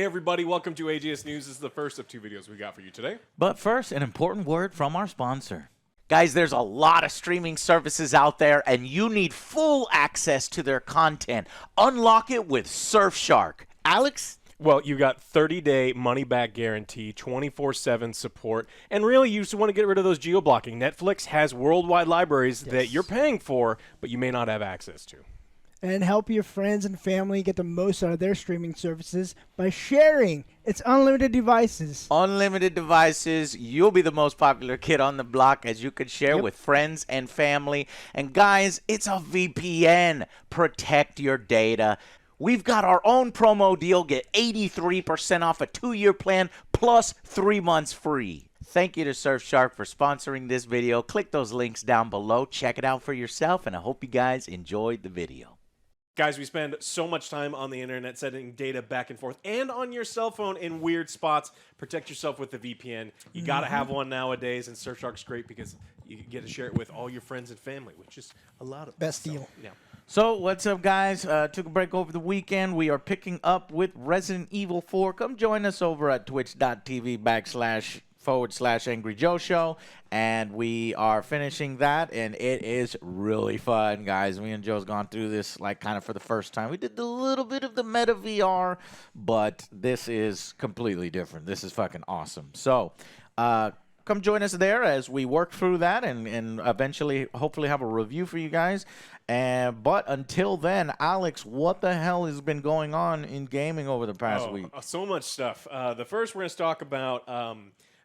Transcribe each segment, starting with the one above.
everybody, welcome to AJS News. This is the first of two videos we got for you today. But first, an important word from our sponsor. Guys, there's a lot of streaming services out there, and you need full access to their content. Unlock it with Surfshark. Alex? Well, you got 30-day money-back guarantee, 24/7 support, and really you just want to get rid of those geo-blocking. Netflix has worldwide libraries that you're paying for, but you may not have access to. And help your friends and family get the most out of their streaming services by sharing. It's unlimited devices. Unlimited devices. You'll be the most popular kid on the block as you could share with friends and family. And guys, it's a VPN. Protect your data. We've got our own promo deal. Get 83% off a 2-year plan plus 3 months free. Thank you to Surfshark for sponsoring this video. Click those links down below. Check it out for yourself, and I hope you guys enjoyed the video. Guys, we spend so much time on the internet sending data back and forth and on your cell phone in weird spots. Protect yourself with the VPN. You got to have one nowadays, and Surfshark's great because you get to share it with all your friends and family, which is a lot of Best deal. Yeah. So, what's up, guys? Took a break over the weekend. We are picking up with Resident Evil 4. Come join us over at twitch.tv//Angry Joe Show. And we are finishing that, and it is really fun, guys. Me and Joe's gone through this, like, kind of for the first time. We did a little bit of the meta VR, but this is completely different. This is fucking awesome. So, come join us there as we work through that and eventually, hopefully, have a review for you guys. But until then, Alex, what the hell has been going on in gaming over the past week? So much stuff. The first we're going to talk about,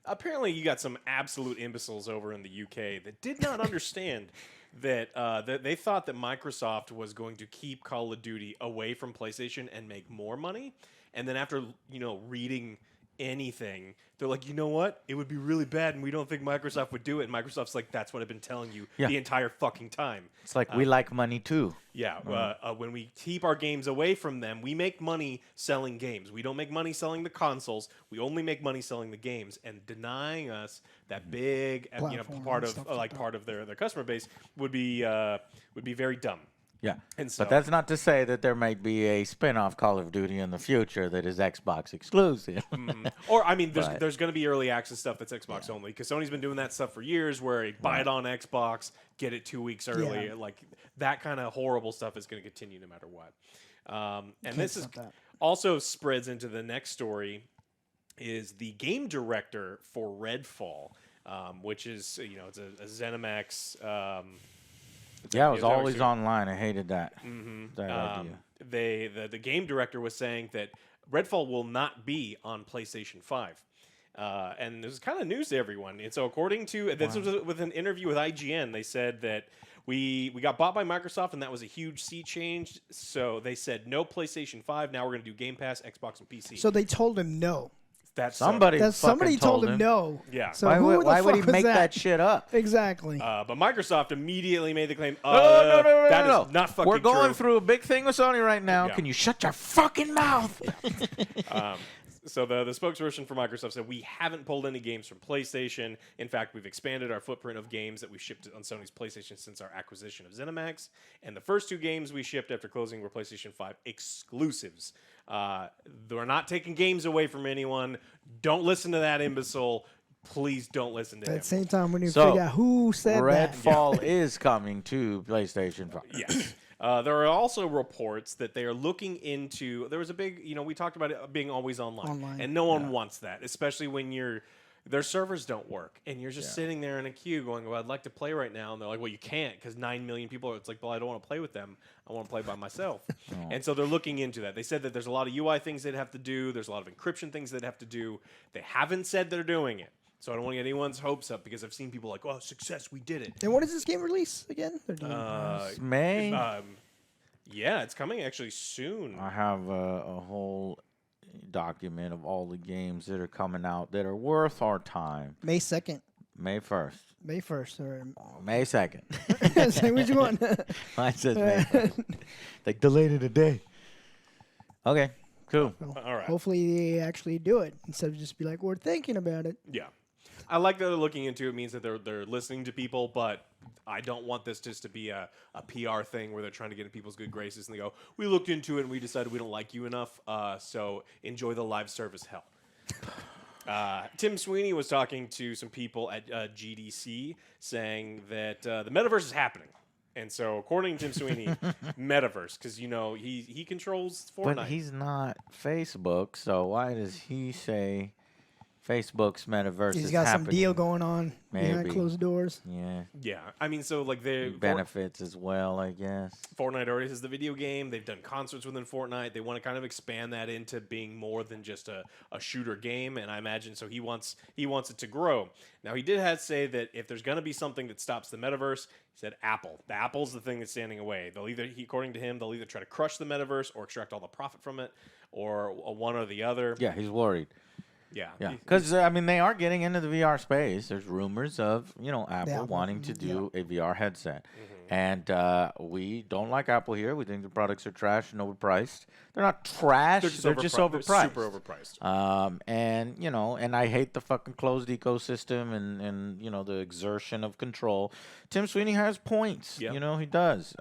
apparently you got some absolute imbeciles over in the UK that did not understand that they thought that Microsoft was going to keep Call of Duty away from PlayStation and make more money. And then after, reading anything, they're like, you know what? It would be really bad, and we don't think Microsoft would do it. And Microsoft's like, that's what I've been telling you the entire fucking time. It's like we like money too. Yeah, when we keep our games away from them, we make money selling games. We don't make money selling the consoles. We only make money selling the games. And denying us that big, part of their customer base would be very dumb. Yeah, and so, but that's not to say that there might be a spin-off Call of Duty in the future that is Xbox exclusive. Or, I mean, there's going to be early access stuff that's Xbox only, because Sony's been doing that stuff for years where you buy it on Xbox, get it 2 weeks early. Like, that kind of horrible stuff is going to continue no matter what. And this is also spreads into the next story, is the game director for Redfall, which is, it's a ZeniMax... yeah, it was always online. I hated that. That idea. The game director was saying that Redfall will not be on PlayStation 5. And this is kind of news to everyone. And so according to, this was with an interview with IGN, they said that we got bought by Microsoft, and that was a huge sea change. So they said no PlayStation 5. Now we're going to do Game Pass, Xbox, and PC. So they told him no. Somebody told him no. Yeah. So why would he make that shit up? Exactly. But Microsoft immediately made the claim, No. That is not fucking We're going true. through a big thing with Sony right now. Yeah. Can you shut your fucking mouth? So the spokesperson for Microsoft said, we haven't pulled any games from PlayStation. In fact, we've expanded our footprint of games that we shipped on Sony's PlayStation since our acquisition of ZeniMax. And the first 2 games we shipped after closing were PlayStation 5 exclusives. They're not taking games away from anyone. Don't listen to that imbecile. Please don't listen to him. At the same time, we need to figure out who said that. Redfall is coming to PlayStation 5. Yes. There are also reports that they are looking into. There was a big, we talked about it being always online. And no one wants that, especially when their servers don't work, and you're just sitting there in a queue going, well, I'd like to play right now. And they're like, well, you can't, because 9 million people are. It's like, well, I don't want to play with them. I want to play by myself. And so they're looking into that. They said that there's a lot of UI things they'd have to do. There's a lot of encryption things they'd have to do. They haven't said they're doing it. So I don't want to get anyone's hopes up, because I've seen people like, oh, success, we did it. And when does this game release again? May? Yeah, it's coming actually soon. I have a whole document of all the games that are coming out that are worth our time. May 2nd. May 1st. May 1st. Or May 2nd. Say which one. Mine says May 1st. They delayed it a day. Okay, cool. Well, all right. Hopefully they actually do it instead of just be like, we're thinking about it. Yeah. I like that they're looking into it. Means that they're listening to people, but I don't want this just to be a PR thing where they're trying to get in people's good graces and they go, we looked into it and we decided we don't like you enough, so enjoy the live service hell. Tim Sweeney was talking to some people at GDC saying that the metaverse is happening. And so, according to Tim Sweeney, metaverse, because, he controls Fortnite. But he's not Facebook, so why does he say Facebook's metaverse He's is got happening? some deal going on behind Maybe. closed doors. Yeah. Yeah. I mean, so, like, benefits as well, I guess. Fortnite already has the video game. They've done concerts within Fortnite. They want to kind of expand that into being more than just a shooter game, and I imagine so he wants it to grow. Now, he did say that if there's going to be something that stops the metaverse, he said Apple. The Apple's the thing that's standing away. According to him, they'll either try to crush the metaverse or extract all the profit from it, or one or the other. Yeah, he's worried. Yeah. Because, they are getting into the VR space. There's rumors of, Apple wanting to do a VR headset. Mm-hmm. And we don't like Apple here. We think the products are trash and overpriced. They're not trash. They're just overpriced. They're super overpriced. And I hate the fucking closed ecosystem and the exertion of control. Tim Sweeney has points. Yep. He does.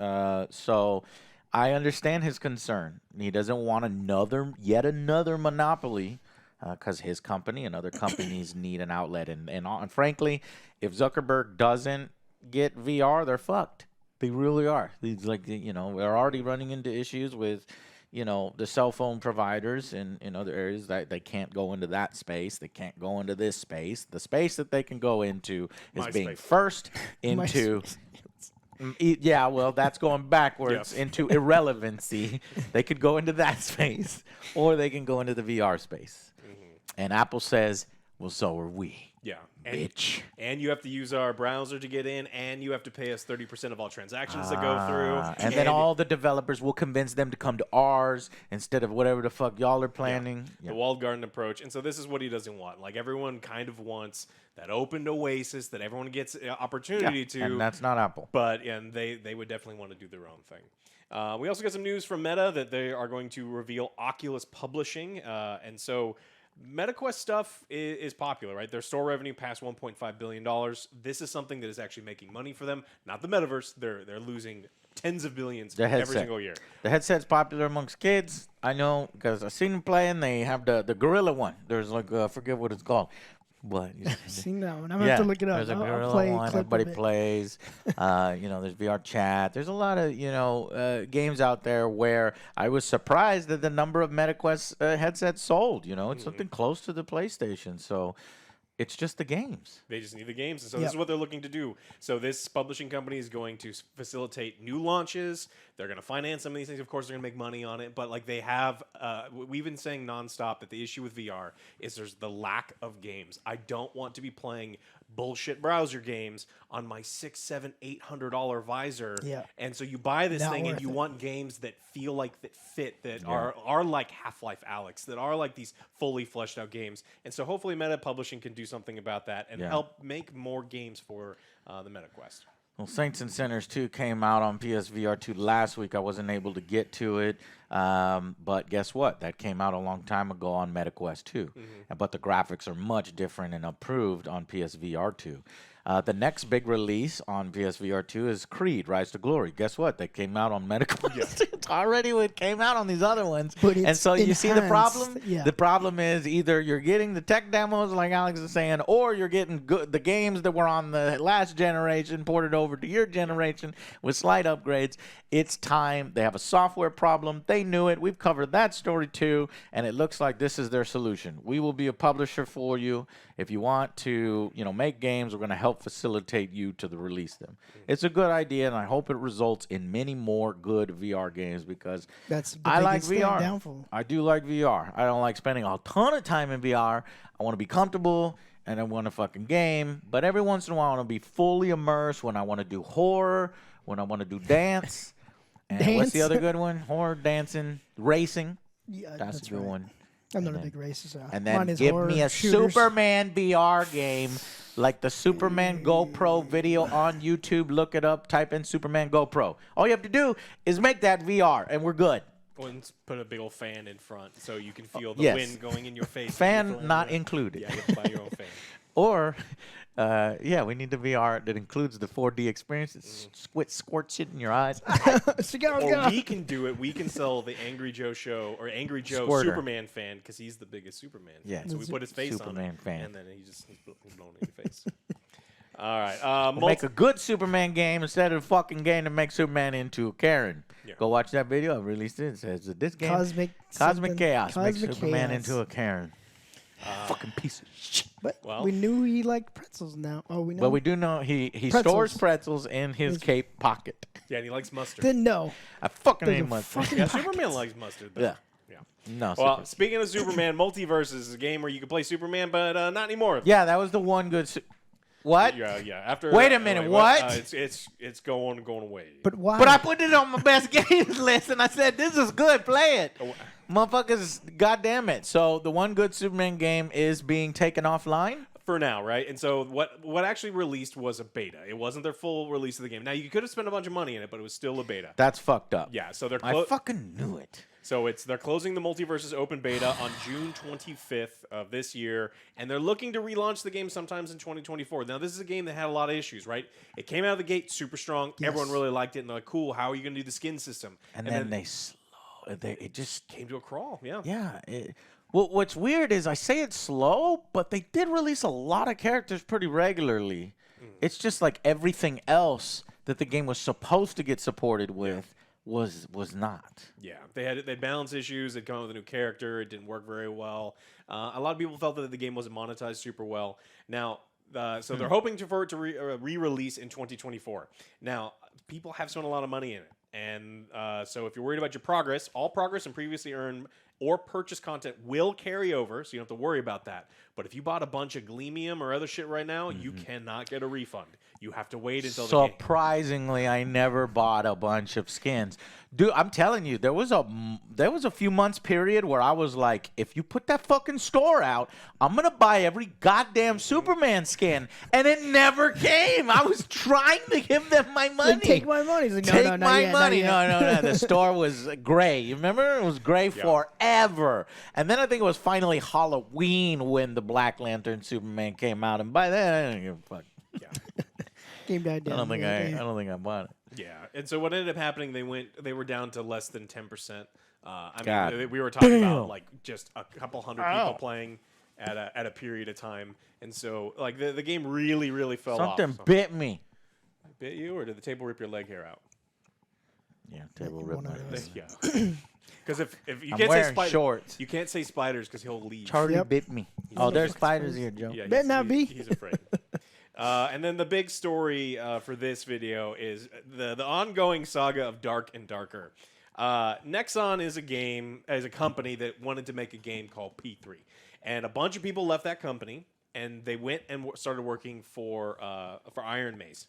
So I understand his concern. He doesn't want yet another monopoly. Because his company and other companies need an outlet. And frankly, if Zuckerberg doesn't get VR, they're fucked. They really are. These we're already running into issues with, the cell phone providers in other areas that they can't go into that space. They can't go into this space. The space that they can go into is being first into... Yeah, well, that's going backwards into irrelevancy. They could go into that space, or they can go into the VR space. And Apple says, well, so are we. Yeah. Bitch. And you have to use our browser to get in, and you have to pay us 30% of all transactions that go through. And then all the developers will convince them to come to ours instead of whatever the fuck y'all are planning. Yeah. The walled garden approach. And so this is what he doesn't want. Like, everyone kind of wants that open oasis that everyone gets opportunity to. And that's not Apple. But they would definitely want to do their own thing. We also got some news from Meta that they are going to reveal Oculus Publishing. And so... MetaQuest stuff is popular, right? Their store revenue passed $1.5 billion. This is something that is actually making money for them. Not the metaverse. They're losing tens of billions every single year. The headset's popular amongst kids. I know because I've seen them playing. They have the gorilla one. There's I forget what it's called. What? I've seen that one. I'm going to have to look it up. There's a gorilla one. Everybody plays. There's VR chat. There's a lot of, games out there where I was surprised at the number of MetaQuest headsets sold. It's something close to the PlayStation. So it's just the games. They just need the games. And so this is what they're looking to do. So this publishing company is going to facilitate new launches. They're going to finance some of these things. Of course, they're going to make money on it. But like they have, we've been saying nonstop that the issue with VR is there's the lack of games. I don't want to be playing bullshit browser games on my $600, $700, $800 visor. Yeah. And so you buy this thing and you want games that feel like that fit, that are like Half-Life Alyx, that are like these fully fleshed out games. And so hopefully Meta Publishing can do something about that and help make more games for the MetaQuest. Well, Saints and Sinners 2 came out on PSVR 2 last week. I wasn't able to get to it. But guess what? That came out a long time ago on MetaQuest 2. Mm-hmm. But the graphics are much different and improved on PSVR 2. The next big release on PSVR 2 is Creed, Rise to Glory. Guess what? That came out on MetaQuest. Yeah. It's already what came out on these other ones. And so you see the problem? Yeah. The problem is either you're getting the tech demos like Alex is saying, or you're getting the games that were on the last generation ported over to your generation with slight upgrades. It's time. They have a software problem. They knew it. We've covered that story too, and it looks like this is their solution. We will be a publisher for you. If you want to, make games, we're going to help facilitate you to release them. It's a good idea, and I hope it results in many more good VR games because I like VR. Downfall. I do like VR. I don't like spending a ton of time in VR. I want to be comfortable, and I want to fucking game. But every once in a while, I want to be fully immersed when I want to do horror, when I want to do dance. And what's the other good one? Horror, dancing, racing. Yeah, that's a good one. I'm not a big racist. And then give me a Superman VR game, like the Superman GoPro video on YouTube. Look it up. Type in Superman GoPro. All you have to do is make that VR, and we're good. And put a big old fan in front so you can feel the wind going in your face. Fan not included. Yeah, you have to buy your own fan. Or, yeah, we need the VR that includes the 4D experience. It squirts it in your eyes. Or we can do it. We can sell the Angry Joe show or Angry Joe Squirter. Superman fan because he's the biggest Superman fan. Yeah. So we put his face Superman on it, fan. and then he's blown in your face. All right. Make a good Superman game instead of a fucking game to make Superman into a Karen. Yeah. Go watch that video. I released it. It says that this game, Cosmic Chaos, makes Cosmic Superman Chaos. into a Karen. Fucking piece of shit. But Well- we knew he liked pretzels now. Oh, we know. But we do know he stores pretzels in his cape pocket. Yeah, and he likes mustard. Didn't know. I fucking There's hate a mustard. fucking Yeah, pockets. Superman likes mustard. Though. Yeah. Yeah. No. Well, speaking of Superman, Multiversus is a game where you can play Superman, but not anymore. Yeah, that was the one good. What? Yeah. After. Wait a minute, what? It's going away. But why? But I put it on my best games list, and I said, "This is good. Play it." Oh, Motherfuckers, goddamn it. So the one good Superman game is being taken offline? for now, right? And so what actually released was a beta. It wasn't their full release of the game. Now you could have spent a bunch of money in it, but it was still a beta. That's fucked up. Yeah, so they're I fucking knew it. So they're closing the Multiversus open beta on June 25th of this year, and they're looking to relaunch the game sometimes in 2024. Now, this is a game that had a lot of issues, right? It came out of the gate super strong. Yes. Everyone really liked it, and they're like, cool, how are you going to do the skin system? And then they slow. It just came to a crawl, yeah. Yeah. Well, what's weird is I say it's slow, but they did release a lot of characters pretty regularly. It's just like everything else that the game was supposed to get supported with was not. Yeah, they balanced issues. They'd come up with a new character. It didn't work very well. A lot of people felt that the game wasn't monetized super well. Now, so they're hoping for it to re-release in 2024. Now, people have spent a lot of money in it. And so if you're worried about your progress, all progress and previously earned or purchased content will carry over, so you don't have to worry about that. But if you bought a bunch of Gleamium or other shit right now, you cannot get a refund. You have to wait until the game. Surprisingly, I never bought a bunch of skins. Dude, I'm telling you, there was a few months period where I was like, if you put that fucking store out, I'm going to buy every goddamn Superman skin. And it never came. I was trying to give them my money. Take my money. He's like, no, Take no, my not yet, money. not yet. No. The store was gray. You remember? It was gray forever. And then I think it was finally Halloween when the Black Lantern Superman came out. And by then, I didn't give a fuck. Yeah. Game died down. I don't think I bought it. Yeah, and so what ended up happening? They were down to less than 10%. God We were talking damn. about like just a couple hundred people playing at a period of time, and so like the game really fell off. Something bit me. Bit you, or did the table rip your leg hair out? Yeah, table rip One my of those. Yeah. Because if you I'm can't say wearing spiders, shorts. you can't say spiders because he'll leave. Charlie Yep. bit me. He's Oh, a there's fucking spiders here, Joe. Yeah, Better not be. He's afraid. And then the big story for this video is the ongoing saga of Dark and Darker. Nexon is a company that wanted to make a game called P3, and a bunch of people left that company and they went and started working for Iron Maze.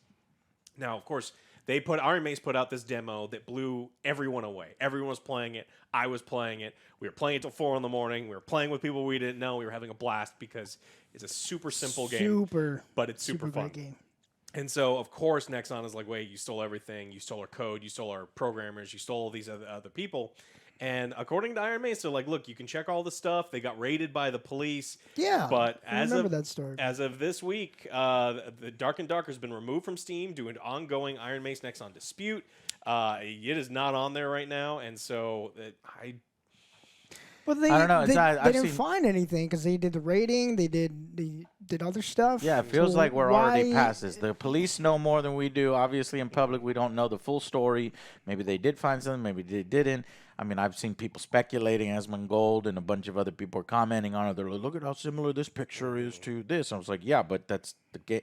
Now, of course, Iron Maze put out this demo that blew everyone away. Everyone was playing it. I was playing it. We were playing it till 4 a.m. We were playing with people we didn't know. We were having a blast because it's a super simple game, but it's super fun. great game. And so, of course, Nexon is like, wait, you stole everything. You stole our code. You stole our programmers. You stole all these other people. And according to Iron Maze, they're like, look, you can check all the stuff. They got raided by the police. Yeah, But I remember that story. as of this week, the Dark and Darker has been removed from Steam due to an ongoing Iron Maze Nexon dispute. It is not on there right now. And so But they, I don't know. They didn't seen- find anything because they did the rating. They did other stuff. Yeah, it feels So like we're already why- past this. The police know more than we do. Obviously, in public, we don't know the full story. Maybe they did find something. Maybe they didn't. I mean, I've seen people speculating. Asmongold and a bunch of other people are commenting on it. They're like, look at how similar this picture is to this. I was like, yeah, but that's the game.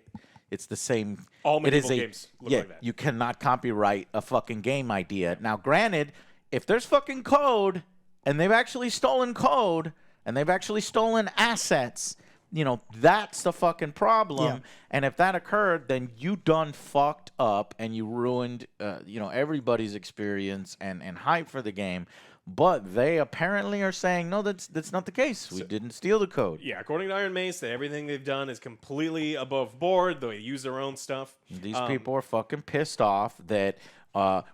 It's the same. all It is medieval a games look yeah. like that. You cannot copyright a fucking game idea. Now, granted, if there's fucking code and they've actually stolen code and they've actually stolen assets, you know, that's the fucking problem. Yeah. And if that occurred, then you done fucked up and you ruined, everybody's experience and hype for the game. But they apparently are saying, no, that's not the case. We didn't steal the code. Yeah, according to Iron Maze, that everything they've done is completely above board. They use their own stuff. These people are fucking pissed off that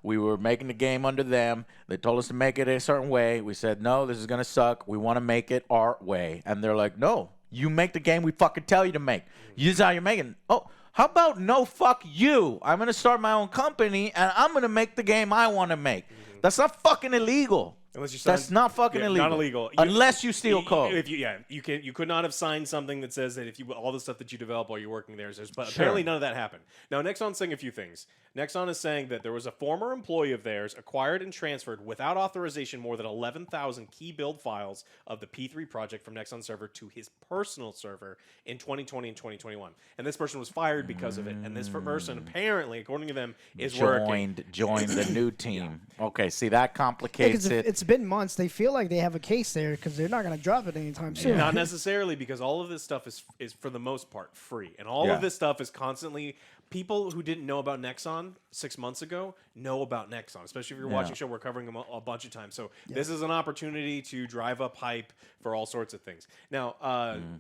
we were making the game under them. They told us to make it a certain way. We said, no, this is going to suck. We want to make it our way. And they're like, no, You make the game we fucking tell you to make. This is how you're making. Oh, how about no, fuck you? I'm going to start my own company, and I'm going to make the game I want to make. That's not fucking illegal. Unless you sign, That's not fucking illegal. Not illegal. Unless you steal code. If you could not have signed something that says that if you all the stuff that you develop while you're working there is theirs. But apparently none of that happened. Now Nexon's saying a few things. Nexon is saying that there was a former employee of theirs acquired and transferred without authorization more than 11,000 key build files of the P3 project from Nexon server to his personal server in 2020 and 2021. And this person was fired because of it. And this person apparently, according to them, is joined the new team. Okay, see that complicates it. It's been months. They feel like they have a case there because they're not going to drop it anytime soon. Not necessarily, because all of this stuff is for the most part free, and all of this stuff is constantly. People who didn't know about Nexon 6 months ago know about Nexon, especially if you're watching the show. We're covering them a bunch of times. So this is an opportunity to drive up hype for all sorts of things. Now,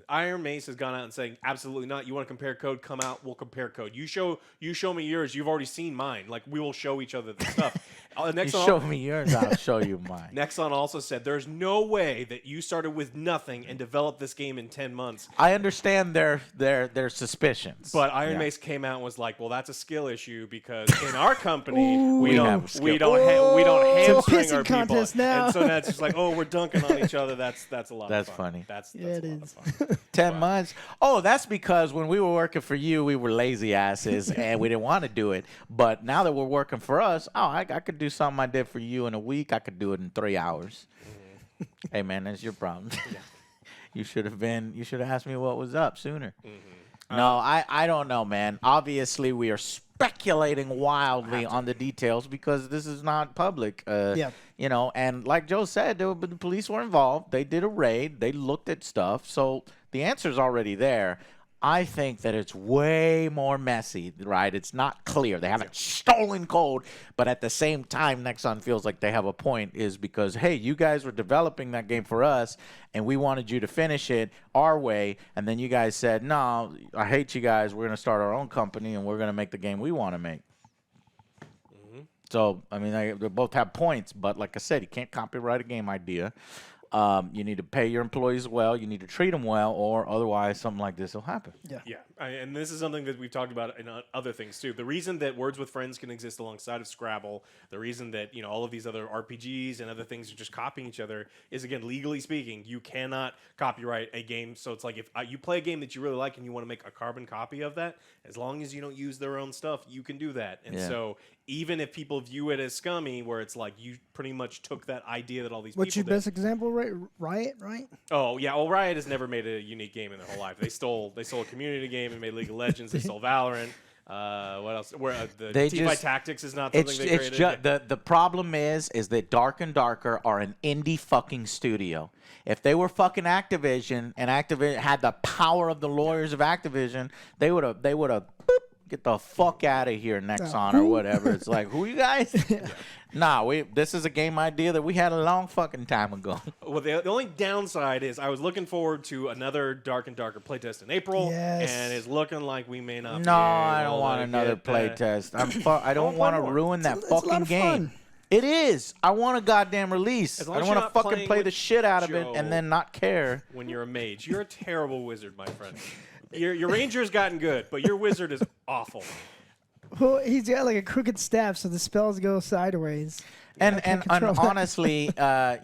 Iron Mace has gone out and saying, absolutely not. You want to compare code? Come out. We'll compare code. You show me yours. You've already seen mine. Like, we will show each other the stuff. You show me yours, I'll show you mine. Nexon also said, there's no way that you started with nothing and developed this game in 10 months. I understand their suspicions. But Iron Mace came out and was like, well, that's a skill issue because in our company we don't hamstring our people. Now. And so that's just like, oh, we're dunking on each other. That's a lot that's of fun. Funny. That's a lot of fun. 10 months. Oh, that's because when we were working for you, we were lazy asses and we didn't want to do it. But now that we're working for us, I could do something I did for you in a week. I could do it in 3 hours. Hey man, that's your problem. You should have asked me what was up sooner. No, I don't know, man. Obviously, we are speculating wildly on the details because this is not public. You know, and like Joe said, the police were involved. They did a raid. They looked at stuff. So the answer's already there. I think that it's way more messy, right? It's not clear. They haven't stolen code, but at the same time, Nexon feels like they have a point is because, hey, you guys were developing that game for us, and we wanted you to finish it our way, and then you guys said, no, I hate you guys. We're going to start our own company, and we're going to make the game we want to make. So, I mean, they both have points, but like I said, you can't copyright a game idea. You need to pay your employees well. You need to treat them well, or otherwise something like this will happen. And this is something that we've talked about in other things too. The reason that Words with Friends can exist alongside of Scrabble, the reason that all of these other RPGs and other things are just copying each other is, again, legally speaking, you cannot copyright a game. So it's like if you play a game that you really like and you want to make a carbon copy of that, as long as you don't use their own stuff, you can do that. And so even if people view it as scummy, where it's like you pretty much took that idea that all these What's people your best example, right? Riot, right? Oh, yeah. Well, Riot has never made a unique game in their whole life. They stole a community game and made League of Legends. They stole Valorant. What else? The Teamfight Tactics is not something they created. The problem is that Dark and Darker are an indie fucking studio. If they were fucking Activision and Activision had the power of the lawyers of Activision, they would have get the fuck out of here, Nexon or whatever. It's like, who you guys? Nah, this is a game idea that we had a long fucking time ago. Well, the only downside is I was looking forward to another Dark and Darker playtest in April, and it's looking like we may not. No, I don't want another playtest. I don't want to ruin that fucking game. It is. I want a goddamn release. I don't want to fucking play the shit out of it and then not care. When you're a mage, you're a terrible wizard, my friend. Your ranger's gotten good, but your wizard is awful. Well, he's got like a crooked staff, so the spells go sideways. And honestly, if a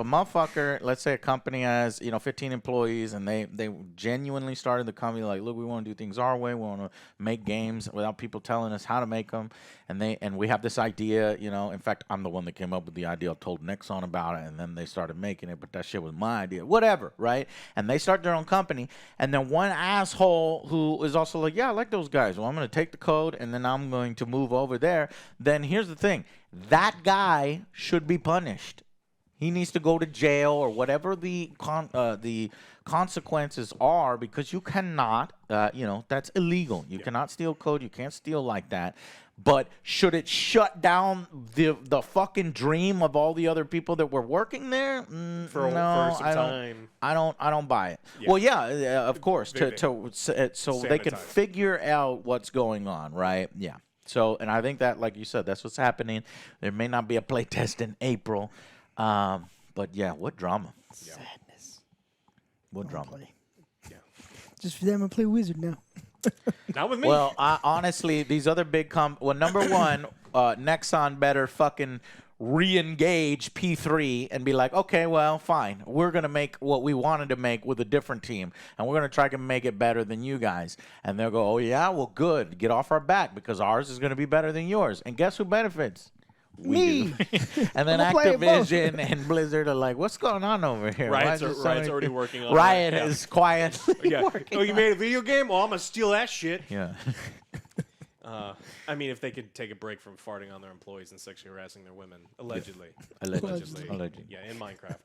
motherfucker, let's say a company has 15 employees, and they genuinely started the company like, look, we want to do things our way, we want to make games without people telling us how to make them, and we have this idea, in fact, I'm the one that came up with the idea. I told Nexon about it, and then they started making it, but that shit was my idea, whatever, right? And they start their own company, and then one asshole who is also like, yeah, I like those guys. Well, I'm going to take the code, and then I'm going to move over there. Then here's the thing. That guy should be punished. He needs to go to jail or whatever the consequences are, because you cannot, that's illegal. You cannot steal code. You can't steal like that. But should it shut down the fucking dream of all the other people that were working there? For some time. I don't buy it. Yeah. Well, yeah, of course, so they can figure out what's going on, right? Yeah. So, and I think that, like you said, that's what's happening. There may not be a playtest in April, but yeah, what drama? Sadness. What drama? Just for them, I play Wizard now. Not with me. Well, honestly, these other big number one, Nexon better fucking re-engage P3 and be like, okay, well, fine. We're going to make what we wanted to make with a different team, and we're going to try to make it better than you guys. And they'll go, oh, yeah, well, good. Get off our back because ours is going to be better than yours. And guess who benefits? Me. And then Activision and Blizzard are like, what's going on over here? Riot's already working on Riot that. is quietly working Oh, you made a video game? Oh, I'm going to steal that shit. Yeah. I mean, if they could take a break from farting on their employees and sexually harassing their women. Allegedly. Allegedly. Yeah, in Minecraft.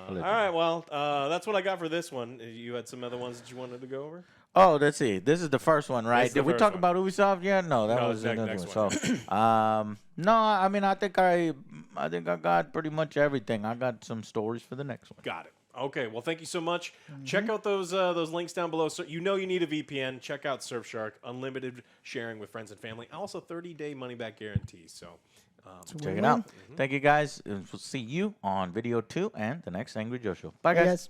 All right, well, that's what I got for this one. You had some other ones that you wanted to go over? Oh, let's see. This is the first one, right? Did we talk one. about Ubisoft yet? No, that was the next one. So, no, I mean, I think I got pretty much everything. I got some stories for the next one. Got it. Okay, well, thank you so much. Check out those links down below. So you know you need a VPN. Check out Surfshark, unlimited sharing with friends and family. Also, 30-day money-back guarantee. So check it out. Thank you, guys. We'll see you on video 2 and the next Angry Joe Show. Bye, guys.